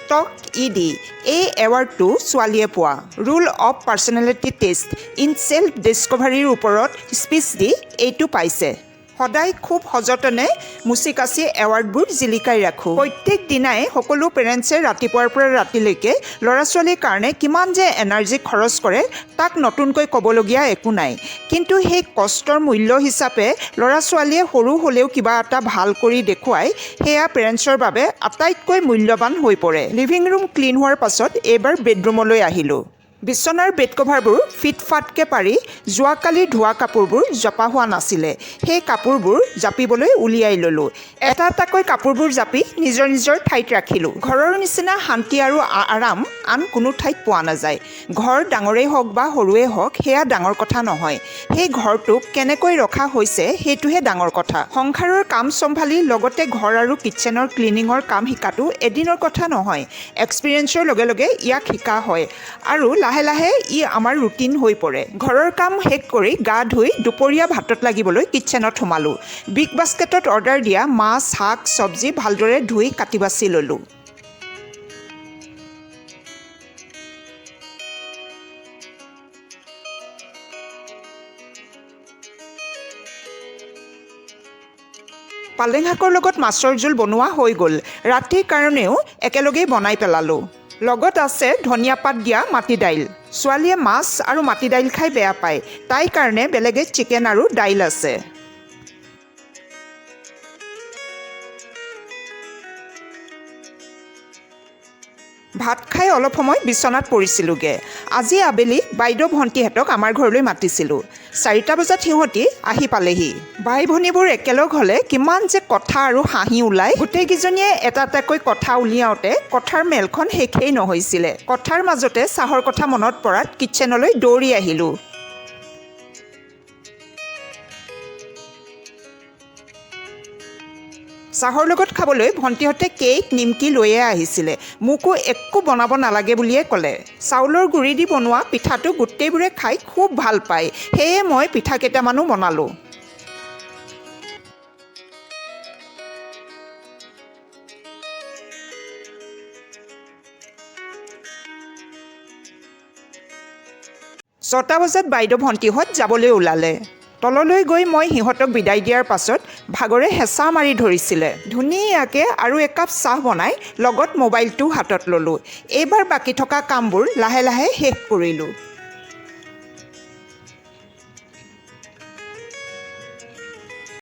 stock ED এই এৱাৰ্ডটো ছোৱালীয়ে পোৱা rule of personality test in self ডিস্কভাৰীৰ ওপৰত স্পীচ দি এইটো পাইছে সদায় খুব সযতনে মুচি কাচি এৱাৰ্ডবোৰ জিলিকাই ৰাখোঁ প্ৰত্যেক দিনাই সকলো পেৰেণ্টছে ৰাতিপুৱাৰ পৰা ৰাতিলৈকে ল'ৰা ছোৱালীৰ কাৰণে কিমান যে এনাৰ্জি খৰচ কৰে তাক নতুনকৈ ক'বলগীয়া একো নাই কিন্তু সেই কষ্টৰ মূল্য হিচাপে ল'ৰা ছোৱালীয়ে সৰু হ'লেও কিবা এটা ভাল কৰি দেখুৱাই সেয়া পেৰেণ্টছৰ বাবে আটাইতকৈ মূল্যৱান হৈ পৰে লিভিং ৰুম ক্লিন হোৱাৰ পাছত এইবাৰ বেডৰুমলৈ আহিলোঁ বিছনাৰ বেড কভাৰবোৰ ফিটফাটকৈ পাৰি যোৱাকালি ধোৱা কাপোৰবোৰ জপা হোৱা নাছিলে সেই কাপোৰবোৰ জাপিবলৈ উলিয়াই ল'লোঁ এটা এটাকৈ কাপোৰবোৰ জাপি নিজৰ নিজৰ ঠাইত ৰাখিলোঁ ঘৰৰ নিচিনা শান্তি আৰু আৰাম আন কোনো ঠাইত পোৱা নাযায় ঘৰ ডাঙৰেই হওক বা সৰুৱেই হওক সেয়া ডাঙৰ কথা নহয় সেই ঘৰটোক কেনেকৈ ৰখা হৈছে সেইটোহে ডাঙৰ কথা সংসাৰৰ কাম চম্ভালি লগতে ঘৰ আৰু কিটচেনৰ ক্লিনিঙৰ কাম শিকাটো এদিনৰ কথা নহয় এক্সপিৰিয়েঞ্চৰ লগে লগে ইয়াক শিকা হয় আৰু লাহে লাহে ই আমাৰ ৰুটিন হৈ পৰে ঘৰৰ কাম শেষ কৰি গা ধুই দুপৰীয়া ভাতত লাগিবলৈ কিটচেনত সোমালোঁ বিগ বাস্কেটত অৰ্ডাৰ দিয়া মাছ শাক চব্জি ভালদৰে ধুই কাটি বাছি ল'লোঁ পালেং শাকৰ লগত মাছৰ জোল বনোৱা হৈ গ'ল ৰাতিৰ কাৰণেও একেলগেই বনাই পেলালোঁ লগত আছে ধনিয়া পাত দিয়া মাটি দাইল ছোৱালীয়ে মাছ আৰু মাটি দাইল খাই বেয়া পায় তাইৰ কাৰণে বেলেগে চিকেন আৰু দাইল আছে ভাত খাই অলপ সময় বিচনাত পৰিছিলোঁগৈ আজি আবেলি বাইদেউ ভণ্টিহঁতক আমাৰ ঘৰলৈ মাতিছিলোঁ 4টা বজাত সিহঁতি আহি পালেহি বাই ভনীবোৰ একেলগ হ'লে কিমান যে কথা আৰু হাঁহি ওলায় গোটেইকেইজনীয়ে এটা এটাকৈ কথা উলিয়াওঁতে কথাৰ মেলখন শেষেই নহৈছিলে কথাৰ মাজতে চাহৰ কথা মনত পৰাত কিটচেনলৈ দৌৰি আহিলোঁ চাহৰ লগত খাবলৈ ভণ্টিহঁতে কেক নিমকি লৈয়ে আহিছিলে মোকো একো বনাব নালাগে বুলিয়ে ক'লে চাউলৰ গুড়ি দি বনোৱা পিঠাটো গোটেইবোৰে খাই খুব ভাল পায় সেয়ে মই পিঠা কেইটামানো বনালোঁ ছটা বজাত বাইদেউ ভণ্টিহঁত যাবলৈ ওলালে তললৈ গৈ মই সিহঁতক বিদায় দিয়াৰ পাছত ভাগৰে হেঁচা মাৰি ধৰিছিলে ধুনীয়াকৈ আৰু একাপ চাহ বনাই লগত মোবাইলটো হাতত ল'লোঁ এইবাৰ বাকী থকা কামবোৰ লাহে লাহে শেষ কৰিলোঁ